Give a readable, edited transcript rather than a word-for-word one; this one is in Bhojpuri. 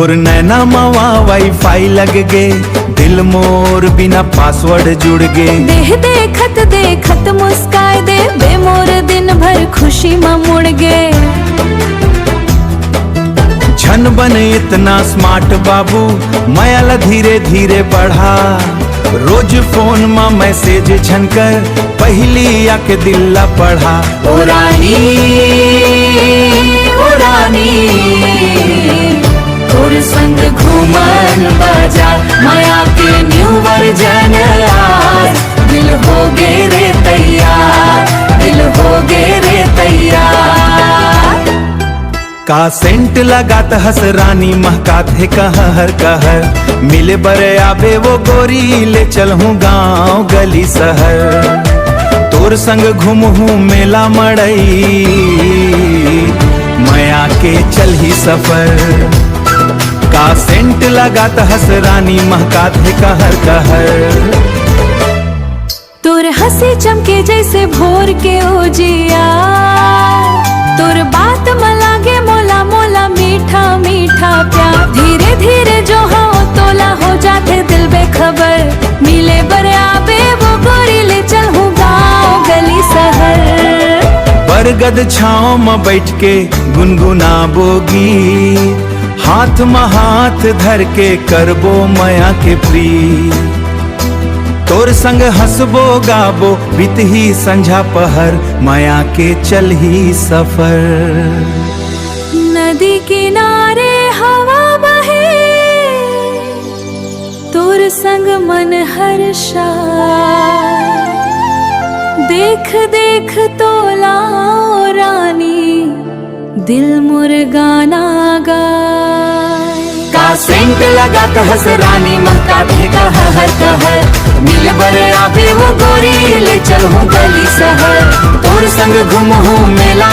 तोर नैना मवा वाईफाई लग गे, दिल मोर बिना पासवर्ड जुड़ गे। देह देखत देखत मुस्काए दे, बे मोर दिन भर खुशी में मुड़ गे। छन बने इतना स्मार्ट बाबू, मयल धीरे धीरे बढ़ा। रोज फोन में मैसेज झनकर, पहली आके दिल्ला पढ़ा। ओ रानी ओ रानी, तोर संग घूमन बाजार, माया के न्यू वर्जन आज। दिल हो गे रे तैयार, दिल हो गे रे तैयार। का सेंट लगात हस रानी, महकात है कहर कहर। मिले बरे आबे वो गोरी, ले चल हूँ गाँव गली शहर। तोर संग घूमहूँ मेला मड़ई, माया के चल ही सफर। का सेंट लगात हस रानी, महकात है कहर कहर। तोर हंसी चमके जैसे भोर के ओजिया, तोर बात में लागे मोला मोला मीठा मीठा प्यार। धीरे धीरे जो हो तोला हो जाते दिल बेखबर। मिले बरे आबे वो गोरी, ले चल हूँ गाँव गली शहर। बरगद छाँव में बैठ के गुनगुना बोगी, हाथ में हाथ धर के करबो माया के प्री। तोर संग हंसबो गाबो, बीत ही संझा पहर, माया के चल ही सफर। नदी किनारे हवा बहे, तोर संग मन हर्षा। देख देख तोला रानी, दिल मुर्गाना गाए। का सेंट लगात हस रानी, महकात है कहर कहर। मिल बरे आबे वो गोरी, ले चल हूँ गली शहर। तोर संग घूमहूँ मेला